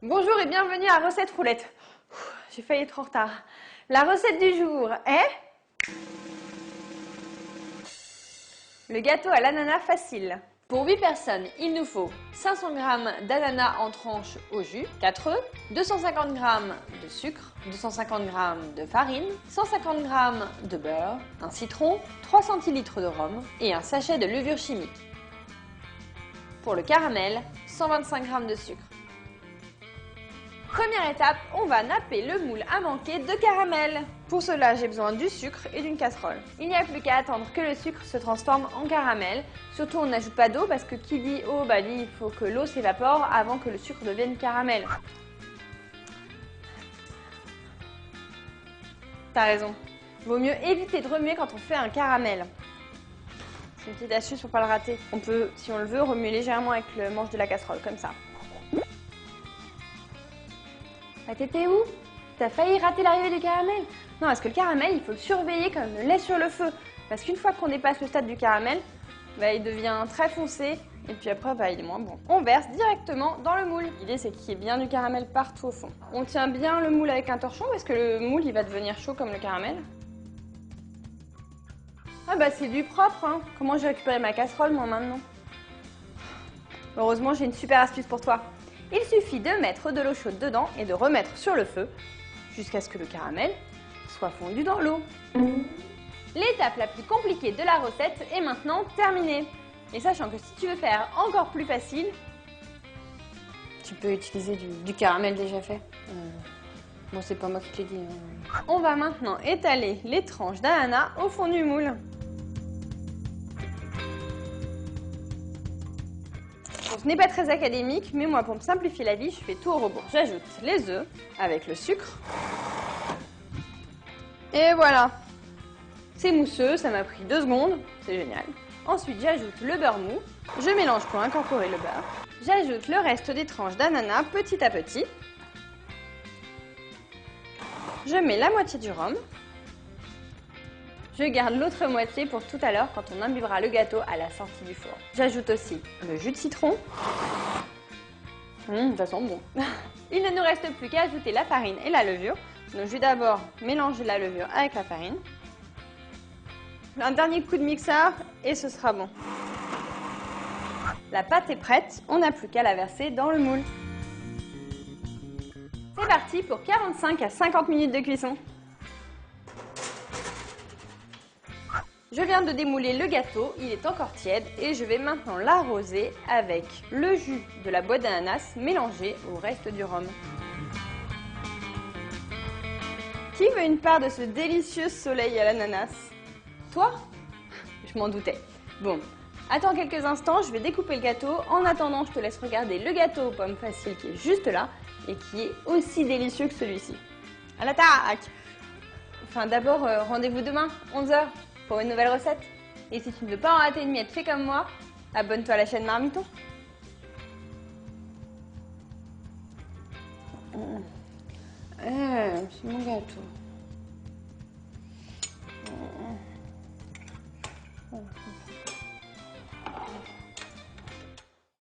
Bonjour et bienvenue à Recette Roulette. J'ai failli être en retard. La recette du jour est le gâteau à l'ananas facile. Pour 8 personnes, il nous faut 500 g d'ananas en tranches au jus, 4 œufs, 250 g de sucre, 250 g de farine, 150 g de beurre, un citron, 3 centilitres de rhum et un sachet de levure chimique. Pour le caramel, 125 g de sucre. Première étape, on va napper le moule à manquer de caramel. Pour cela, j'ai besoin du sucre et d'une casserole. Il n'y a plus qu'à attendre que le sucre se transforme en caramel. Surtout, on n'ajoute pas d'eau parce que qui dit eau, dit il faut que l'eau s'évapore avant que le sucre devienne caramel. T'as raison. Vaut mieux éviter de remuer quand on fait un caramel. C'est une petite astuce pour pas le rater. On peut, si on le veut, remuer légèrement avec le manche de la casserole, comme ça. Ah, t'étais où? T'as failli rater l'arrivée du caramel? Non, parce que le caramel, il faut le surveiller comme le lait sur le feu. Parce qu'une fois qu'on dépasse le stade du caramel, il devient très foncé et puis après, il est moins bon. On verse directement dans le moule. L'idée, c'est qu'il y ait bien du caramel partout au fond. On tient bien le moule avec un torchon parce que le moule, il va devenir chaud comme le caramel. Ah c'est du propre, hein. Comment j'ai récupéré ma casserole, moi, maintenant? Heureusement, j'ai une super astuce pour toi. Il suffit de mettre de l'eau chaude dedans et de remettre sur le feu jusqu'à ce que le caramel soit fondu dans l'eau. L'étape la plus compliquée de la recette est maintenant terminée. Et sachant que si tu veux faire encore plus facile, tu peux utiliser du caramel déjà fait. Bon, c'est pas moi qui te l'ai dit. On va maintenant étaler les tranches d'ananas au fond du moule. Bon, ce n'est pas très académique, mais moi, pour me simplifier la vie, je fais tout au rebours. J'ajoute les œufs avec le sucre. Et voilà. C'est mousseux, ça m'a pris 2 secondes, c'est génial. Ensuite, j'ajoute le beurre mou. Je mélange pour incorporer le beurre. J'ajoute le reste des tranches d'ananas petit à petit. Je mets la moitié du rhum. Je garde l'autre moitié pour tout à l'heure quand on imbibera le gâteau à la sortie du four. J'ajoute aussi le jus de citron. Ça sent bon. Il ne nous reste plus qu'à ajouter la farine et la levure. Donc je vais d'abord mélanger la levure avec la farine. Un dernier coup de mixeur et ce sera bon. La pâte est prête, on n'a plus qu'à la verser dans le moule. C'est parti pour 45 à 50 minutes de cuisson. Je viens de démouler le gâteau, il est encore tiède et je vais maintenant l'arroser avec le jus de la boîte d'ananas mélangé au reste du rhum. Qui veut une part de ce délicieux soleil à l'ananas? Toi? Je m'en doutais. Bon, attends quelques instants, je vais découper le gâteau. En attendant, je te laisse regarder le gâteau aux pommes faciles qui est juste là et qui est aussi délicieux que celui-ci. À l'attaque! Enfin, d'abord, rendez-vous demain, 11 h. pour une nouvelle recette. Et si tu ne veux pas en rater une miette, fais comme moi, abonne-toi à la chaîne Marmiton. C'est mon gâteau.